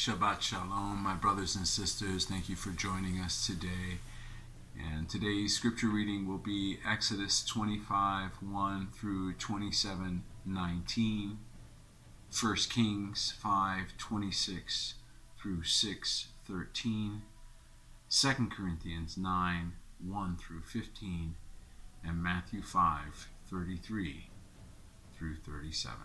Shabbat Shalom, my brothers and sisters. Thank you for joining us today. And today's scripture reading will be Exodus 25, 1 through 27, 19, 1 Kings 5, 26 through 6, 13, 2 Corinthians 9, 1 through 15, and Matthew 5, 33 through 37.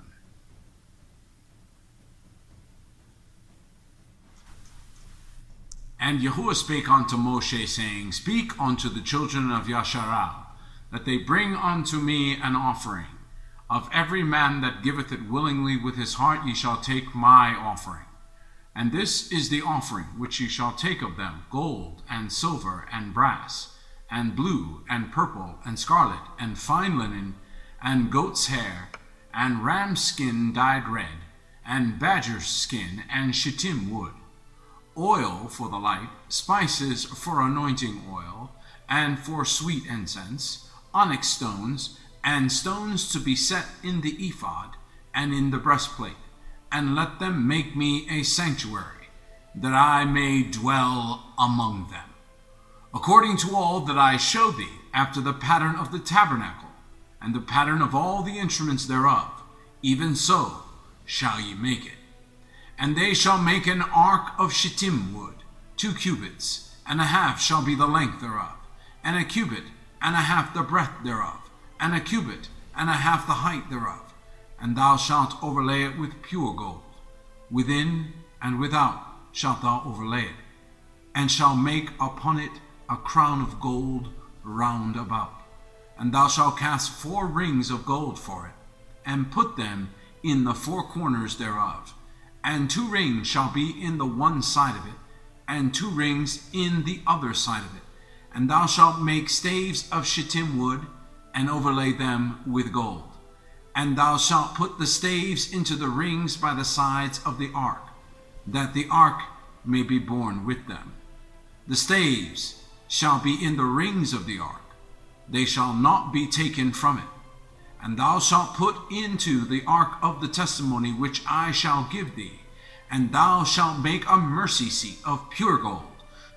And Yahuwah spake unto Moshe, saying, Speak unto the children of Yasharal, that they bring unto me an offering. Of every man that giveth it willingly with his heart ye shall take my offering. And this is the offering which ye shall take of them, gold, and silver, and brass, and blue, and purple, and scarlet, and fine linen, and goat's hair, and ram's skin dyed red, and badger's skin, and shittim wood, oil for the light, spices for anointing oil, and for sweet incense, onyx stones, and stones to be set in the ephod, and in the breastplate. And let them make me a sanctuary, that I may dwell among them, according to all that I show thee, after the pattern of the tabernacle, and the pattern of all the instruments thereof, even so shall ye make it. And they shall make an ark of shittim wood, 2 cubits, and a half shall be the length thereof, and a cubit, and a half the breadth thereof, and a cubit, and a half the height thereof. And thou shalt overlay it with pure gold. Within and without shalt thou overlay it, and shalt make upon it a crown of gold round about. And thou shalt cast 4 rings of gold for it, and put them in the 4 corners thereof. And 2 rings shall be in the one side of it, and 2 rings in the other side of it. And thou shalt make staves of shittim wood, and overlay them with gold. And thou shalt put the staves into the rings by the sides of the ark, that the ark may be borne with them. The staves shall be in the rings of the ark, they shall not be taken from it. And thou shalt put into the ark of the testimony which I shall give thee, and thou shalt make a mercy seat of pure gold,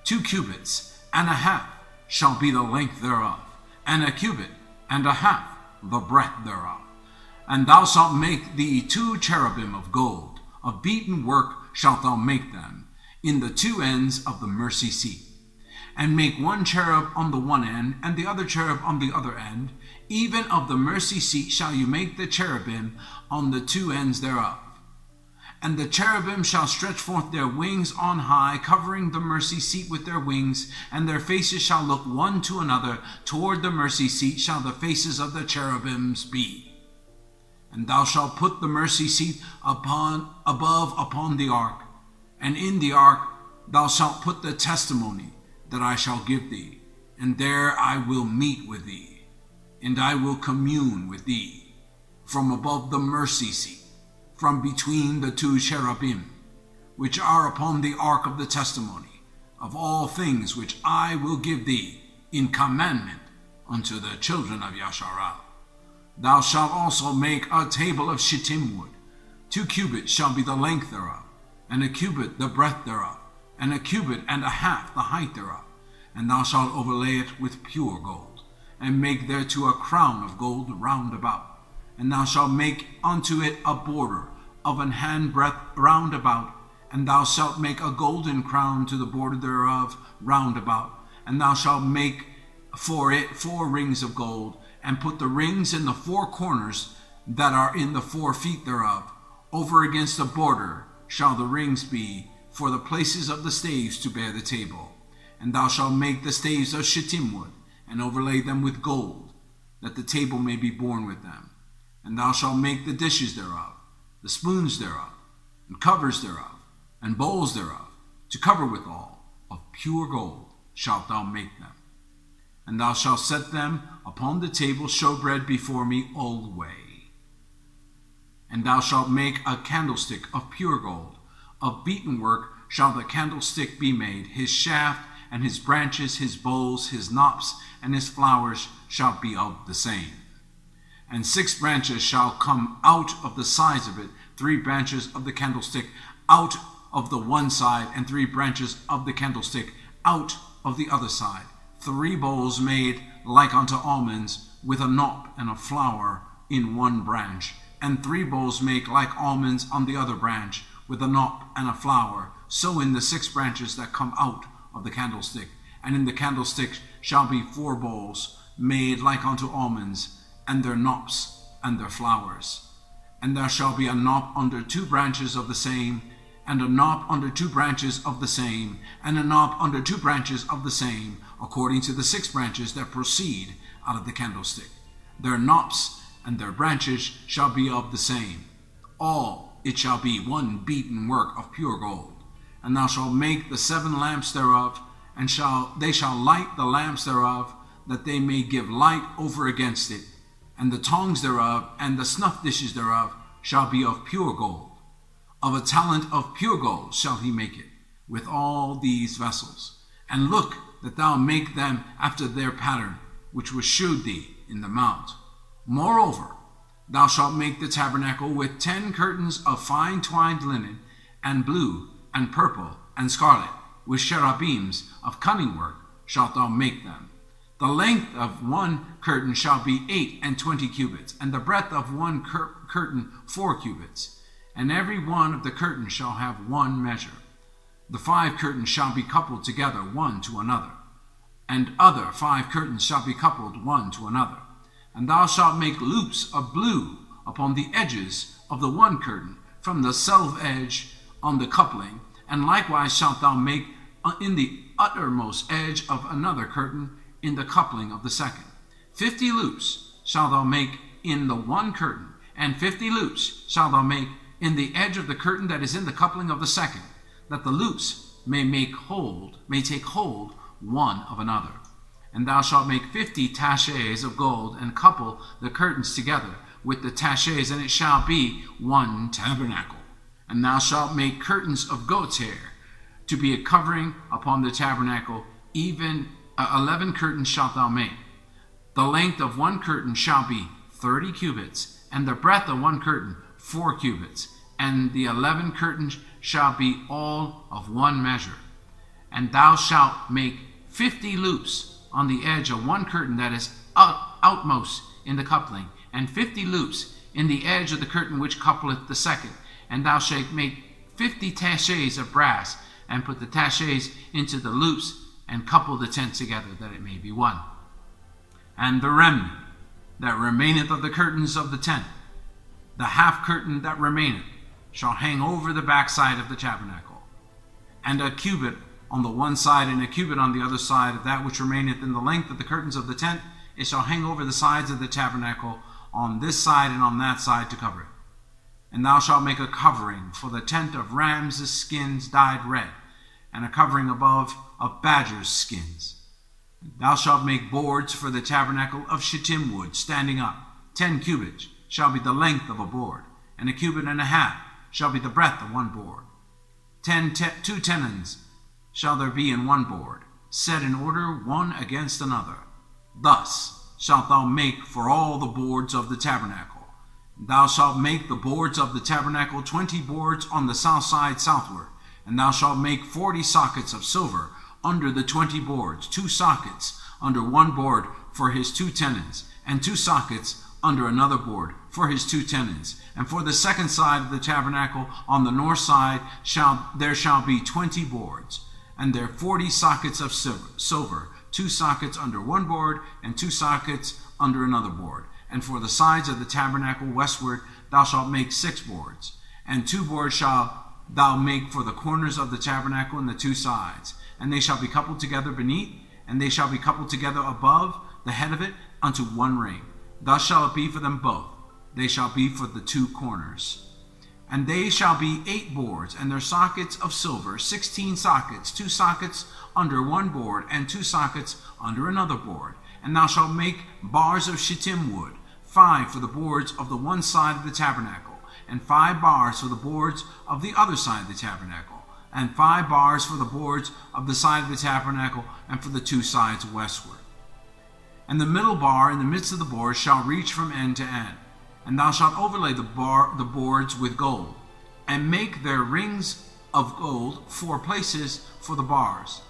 2 cubits, and a half shall be the length thereof, and a cubit, and a half the breadth thereof. And thou shalt make thee 2 cherubim of gold, of beaten work shalt thou make them, in the 2 ends of the mercy seat. And make 1 cherub on the one end, and the other cherub on the other end. Even of the mercy seat shall you make the cherubim on the 2 ends thereof. And the cherubim shall stretch forth their wings on high, covering the mercy seat with their wings, and their faces shall look one to another. Toward the mercy seat shall the faces of the cherubims be. And thou shalt put the mercy seat above upon the ark, and in the ark thou shalt put the testimony that I shall give thee, and there I will meet with thee, and I will commune with thee from above the mercy seat, from between the 2 cherubim, which are upon the ark of the testimony, of all things which I will give thee in commandment unto the children of Yasharal. Thou shalt also make a table of shittim wood. 2 cubits shall be the length thereof, and a cubit the breadth thereof, and a cubit and a half the height thereof. And thou shalt overlay it with pure gold, and make thereto a crown of gold round about. And thou shalt make unto it a border of an handbreadth round about. And thou shalt make a golden crown to the border thereof round about. And thou shalt make for it 4 rings of gold, and put the rings in the 4 corners that are in the 4 feet thereof. Over against the border shall the rings be for the places of the staves to bear the table. And thou shalt make the staves of shittim wood, and overlay them with gold, that the table may be borne with them. And thou shalt make the dishes thereof, the spoons thereof, and covers thereof, and bowls thereof, to cover withal, of pure gold shalt thou make them. And thou shalt set them upon the table showbread before me alway. And thou shalt make a candlestick of pure gold, of beaten work shall the candlestick be made, his shaft and his branches, his bowls, his knops, and his flowers shall be of the same. And 6 branches shall come out of the sides of it, 3 branches of the candlestick out of the one side, and 3 branches of the candlestick out of the other side. 3 bowls made like unto almonds, with a knop and a flower in one branch, and 3 bowls make like almonds on the other branch, with a knop and a flower. So in the 6 branches that come out of the candlestick. And in the candlestick shall be 4 bowls made like unto almonds, and their knops and their flowers. And there shall be a knop under 2 branches of the same, and a knop under 2 branches of the same, and a knop under 2 branches of the same, according to the 6 branches that proceed out of the candlestick. Their knops and their branches shall be of the same. All it shall be one beaten work of pure gold. And thou shalt make the 7 lamps thereof, and they shall light the lamps thereof, that they may give light over against it. And the tongs thereof and the snuff dishes thereof shall be of pure gold. Of a talent of pure gold shall he make it, with all these vessels. And look that thou make them after their pattern, which was shewed thee in the mount. Moreover, thou shalt make the tabernacle with 10 curtains of fine twined linen, and blue, and purple, and scarlet, with cherubims of cunning work shalt thou make them. The length of one curtain shall be 28 cubits, and the breadth of one curtain 4 cubits. And every one of the curtains shall have one measure. The 5 curtains shall be coupled together one to another, and other 5 curtains shall be coupled one to another. And thou shalt make loops of blue upon the edges of the one curtain, from the selve edge on the coupling, and likewise shalt thou make in the uttermost edge of another curtain in the coupling of the second. 50 loops shalt thou make in the one curtain, and 50 loops shalt thou make in the edge of the curtain that is in the coupling of the second, that the loops may take hold one of another. And thou shalt make 50 taches of gold, and couple the curtains together with the taches, and it shall be one tabernacle. And thou shalt make curtains of goat's hair to be a covering upon the tabernacle, even 11 curtains shalt thou make. The length of one curtain shall be 30 cubits, and the breadth of one curtain 4 cubits, and the 11 curtains shall be all of one measure. And thou shalt make 50 loops on the edge of one curtain that is outmost in the coupling, and 50 loops in the edge of the curtain which coupleth the second. And thou shalt make 50 taches of brass, and put the taches into the loops, and couple the tent together, that it may be one. And the remnant that remaineth of the curtains of the tent, the half curtain that remaineth, shall hang over the backside of the tabernacle. And a cubit on the one side, and a cubit on the other side of that which remaineth in the length of the curtains of the tent, it shall hang over the sides of the tabernacle, on this side and on that side, to cover it. And thou shalt make a covering for the tent of rams' skins dyed red, and a covering above of badgers' skins. Thou shalt make boards for the tabernacle of shittim wood, standing up. 10 cubits shall be the length of a board, and a cubit and a half shall be the breadth of one board. 2 tenons shall there be in one board, set in order one against another. Thus shalt thou make for all the boards of the tabernacle. Thou shalt make the boards of the tabernacle 20 boards on the south side southward, and thou shalt make 40 sockets of silver under the 20 boards, 2 sockets under one board for his 2 tenons, and 2 sockets under another board for his 2 tenons. And for the second side of the tabernacle on the north side there shall be 20 boards, and there 40 sockets of silver, 2 sockets under one board, and 2 sockets under another board. And for the sides of the tabernacle westward thou shalt make 6 boards, and 2 boards shalt thou make for the corners of the tabernacle and the 2 sides, and they shall be coupled together beneath, and they shall be coupled together above the head of it unto one ring. Thus shall it be for them both. They shall be for the 2 corners. And they shall be 8 boards, and their sockets of silver, 16 sockets, 2 sockets under one board, and 2 sockets under another board. And thou shalt make bars of shittim wood, 5 for the boards of the one side of the tabernacle, and 5 bars for the boards of the other side of the tabernacle, and 5 bars for the boards of the side of the tabernacle, and for the 2 sides westward. And the middle bar in the midst of the boards shall reach from end to end. And thou shalt overlay the boards with gold, and make their rings of gold 4 places for the bars,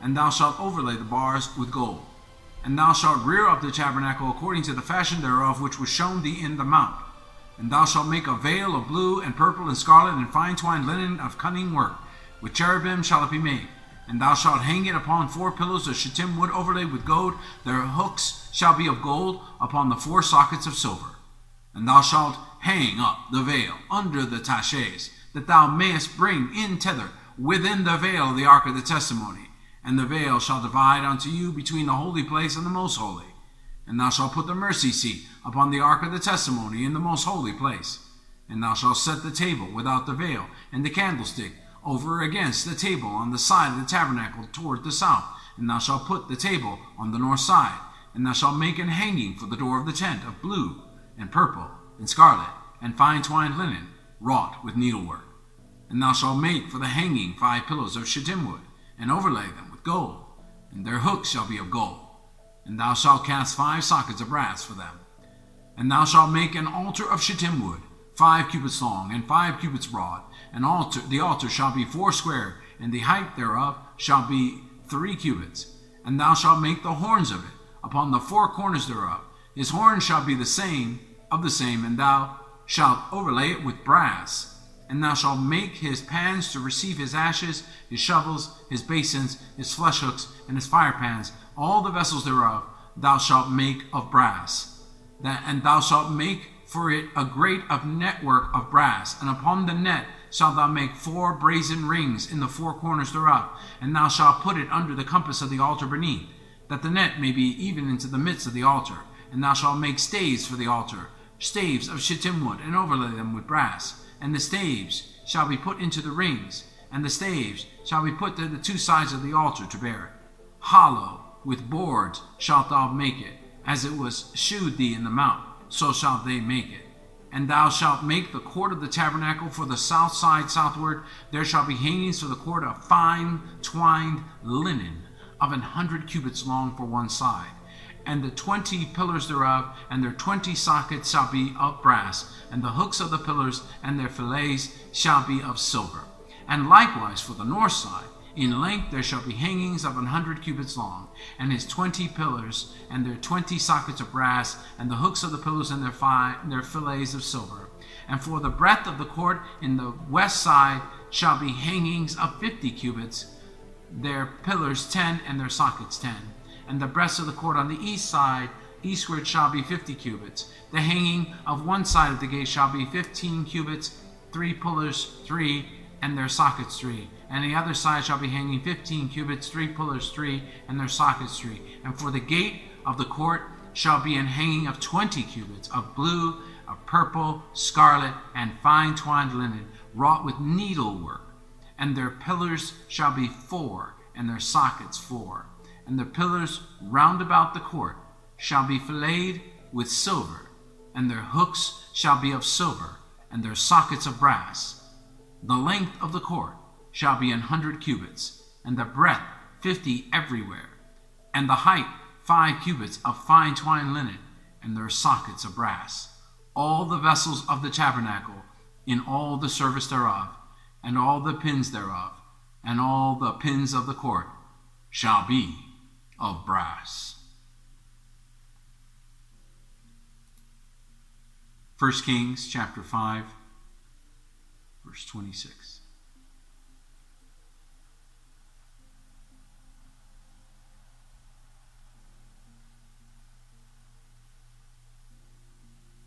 and thou shalt overlay the bars with gold. And thou shalt rear up the tabernacle according to the fashion thereof which was shown thee in the mount. And thou shalt make a veil of blue and purple and scarlet and fine twined linen of cunning work. With cherubim shall it be made. And thou shalt hang it upon 4 pillars of shittim wood overlaid with gold. Their hooks shall be of gold upon the 4 sockets of silver. And thou shalt hang up the veil under the taches, that thou mayest bring in tether within the veil of the ark of the testimony. And the veil shall divide unto you between the holy place and the most holy. And thou shalt put the mercy seat upon the ark of the testimony in the most holy place. And thou shalt set the table without the veil, and the candlestick over against the table on the side of the tabernacle toward the south. And thou shalt put the table on the north side. And thou shalt make an hanging for the door of the tent of blue and purple and scarlet and fine twined linen, wrought with needlework. And thou shalt make for the hanging 5 pillars of shittim wood, and overlay them with gold, and their hooks shall be of gold. And thou shalt cast 5 sockets of brass for them. And thou shalt make an altar of shittim wood, 5 cubits long and 5 cubits broad. The altar shall be 4 square, and the height thereof shall be 3 cubits. And thou shalt make the horns of it upon the 4 corners thereof. His horns shall be the same, and thou shalt overlay it with brass. And thou shalt make his pans to receive his ashes, his shovels, his basins, his flesh hooks, and his fire pans. All the vessels thereof thou shalt make of brass. And thou shalt make for it a grate of network of brass. And upon the net shalt thou make 4 brazen rings in the 4 corners thereof. And thou shalt put it under the compass of the altar beneath, that the net may be even into the midst of the altar. And thou shalt make staves for the altar, staves of shittim wood, and overlay them with brass. And the staves shall be put into the rings, and the staves shall be put to the 2 sides of the altar to bear it. Hollow with boards shalt thou make it, as it was shewed thee in the mount, so shalt they make it. And thou shalt make the court of the tabernacle for the south side southward. There shall be hangings for the court of fine twined linen of 100 cubits long for one side. And the 20 pillars thereof, and their 20 sockets shall be of brass, and the hooks of the pillars and their fillets shall be of silver. And likewise for the north side, in length there shall be hangings of 100 cubits long, and his 20 pillars, and their 20 sockets of brass, and the hooks of the pillars and their fillets of silver. And for the breadth of the court in the west side shall be hangings of 50 cubits, their pillars 10, and their sockets 10. And the breadth of the court on the east side, eastward, shall be 50 cubits. The hanging of one side of the gate shall be 15 cubits, 3 pillars 3, and their sockets 3. And the other side shall be hanging 15 cubits, 3 pillars 3, and their sockets 3. And for the gate of the court shall be an hanging of 20 cubits, of blue, of purple, scarlet, and fine twined linen, wrought with needlework. And their pillars shall be 4, and their sockets 4. And the pillars round about the court shall be filleted with silver, and their hooks shall be of silver, and their sockets of brass. The length of the court shall be 100 cubits, and the breadth 50 everywhere, and the height 5 cubits of fine twined linen, and their sockets of brass. All the vessels of the tabernacle in all the service thereof, and all the pins thereof, and all the pins of the court shall be of brass. 1 Kings chapter 5, verse 26.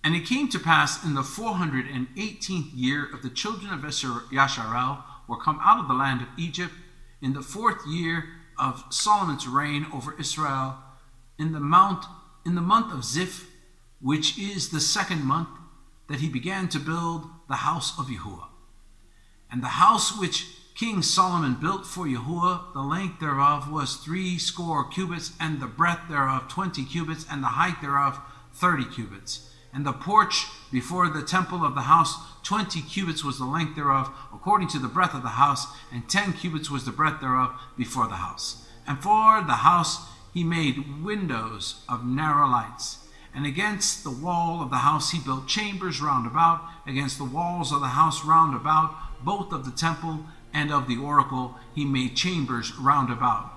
And it came to pass in the 418th year of the children of Yasharel were come out of the land of Egypt, in the 4th year of Solomon's reign over Israel, in the month of Ziph, which is the 2nd month, that he began to build the house of Yahuwah. And the house which King Solomon built for Yahuwah, the length thereof was 60 cubits, and the breadth thereof 20 cubits, and the height thereof 30 cubits. And the porch before the temple of the house, 20 cubits was the length thereof, according to the breadth of the house, and 10 cubits was the breadth thereof before the house. And for the house he made windows of narrow lights. And against the wall of the house he built chambers round about, against the walls of the house round about, both of the temple and of the oracle he made chambers round about.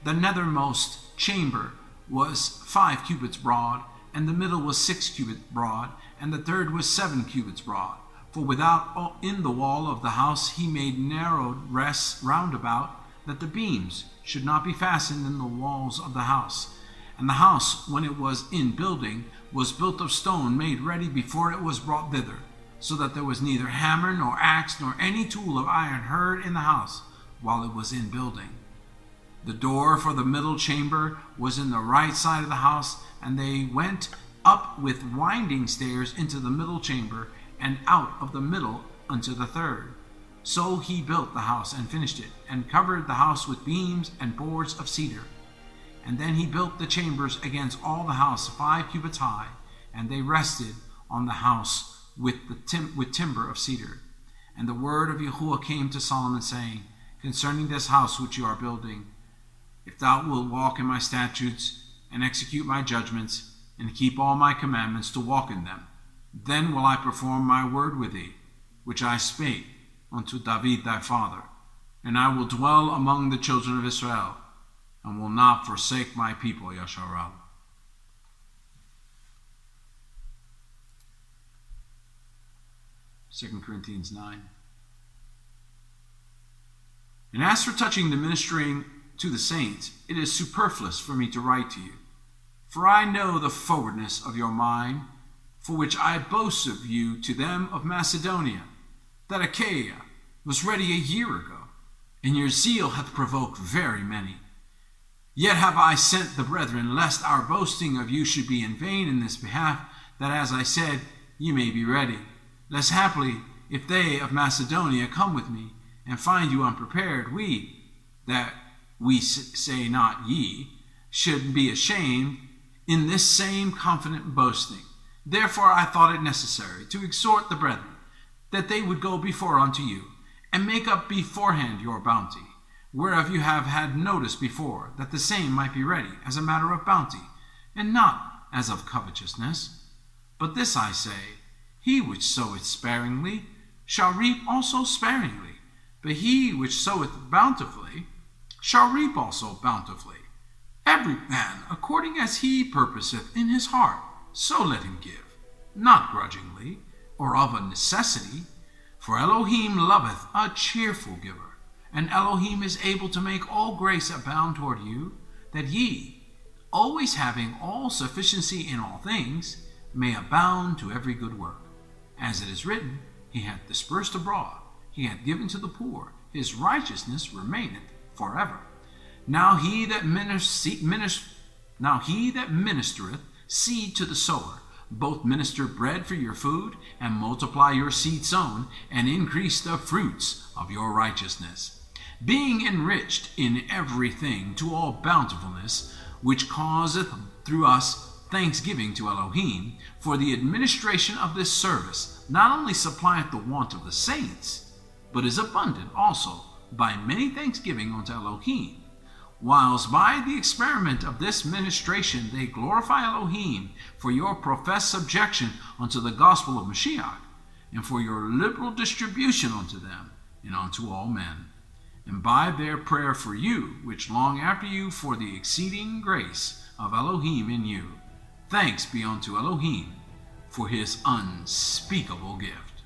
The nethermost chamber was 5 cubits broad, and the middle was 6 cubits broad, and the third was 7 cubits broad. For without in the wall of the house he made narrowed rests round about, that the beams should not be fastened in the walls of the house. And the house, when it was in building, was built of stone made ready before it was brought thither, so that there was neither hammer nor axe nor any tool of iron heard in the house while it was in building. The door for the middle chamber was in the right side of the house, and they went up with winding stairs into the middle chamber, and out of the middle unto the third. So he built the house and finished it, and covered the house with beams and boards of cedar. And then he built the chambers against all the house 5 cubits high, and they rested on the house with timber of cedar. And the word of Yahuwah came to Solomon, saying, concerning this house which you are building, if thou wilt walk in my statutes, and execute my judgments, and keep all my commandments to walk in them, then will I perform my word with thee, which I spake unto David thy father, and I will dwell among the children of Israel, and will not forsake my people Yasharal. Second Corinthians 9. And as for touching the ministering to the saints, it is superfluous for me to write to you. For I know the forwardness of your mind, for which I boast of you to them of Macedonia, that Achaia was ready a year ago, and your zeal hath provoked very many. Yet have I sent the brethren, lest our boasting of you should be in vain in this behalf, that, as I said, ye may be ready, lest haply, if they of Macedonia come with me, and find you unprepared, we, that we say not ye, should be ashamed in this same confident boasting. Therefore I thought it necessary to exhort the brethren, that they would go before unto you, and make up beforehand your bounty, whereof you have had notice before, that the same might be ready as a matter of bounty, and not as of covetousness. But this I say, he which soweth sparingly shall reap also sparingly, but he which soweth bountifully shall reap also bountifully. Every man according as he purposeth in his heart, so let him give, not grudgingly, or of a necessity, for Elohim loveth a cheerful giver, and Elohim is able to make all grace abound toward you, that ye, always having all sufficiency in all things, may abound to every good work. As it is written, he hath dispersed abroad, he hath given to the poor, his righteousness remaineth forever. Now he that ministereth seed to the sower, both minister bread for your food, and multiply your seed sown, and increase the fruits of your righteousness, being enriched in everything to all bountifulness, which causeth through us thanksgiving to Elohim, for the administration of this service not only supplieth the want of the saints, but is abundant also by many thanksgiving unto Elohim, whilst by the experiment of this ministration they glorify Elohim for your professed subjection unto the gospel of Mashiach, and for your liberal distribution unto them and unto all men, and by their prayer for you, which long after you for the exceeding grace of Elohim in you. Thanks be unto Elohim for his unspeakable gift.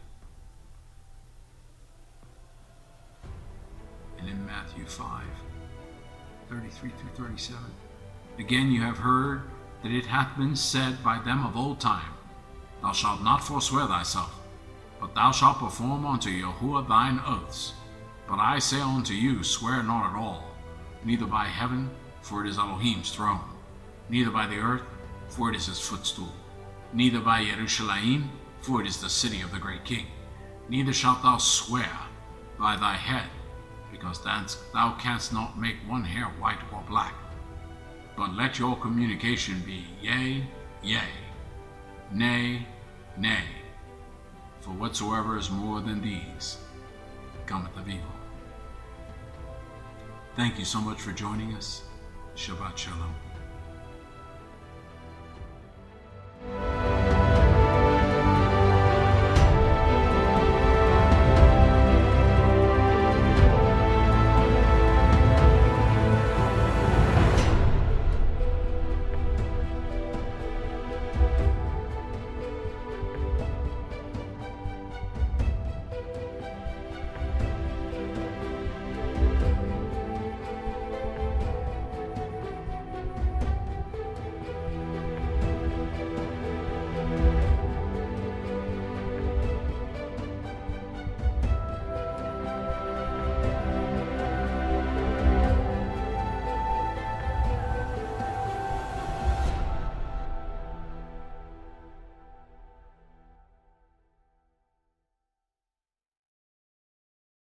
And in Matthew 5:33-37, again you have heard that it hath been said by them of old time, thou shalt not forswear thyself, but thou shalt perform unto Yahuwah thine oaths. But I say unto you, swear not at all, neither by heaven, for it is Elohim's throne, neither by the earth, for it is his footstool, neither by Yerushalayim, for it is the city of the great king. Neither shalt thou swear by thy head, because thou canst not make one hair white or black. But let your communication be yea, yea, nay, nay. For whatsoever is more than these cometh of evil. Thank you so much for joining us. Shabbat Shalom.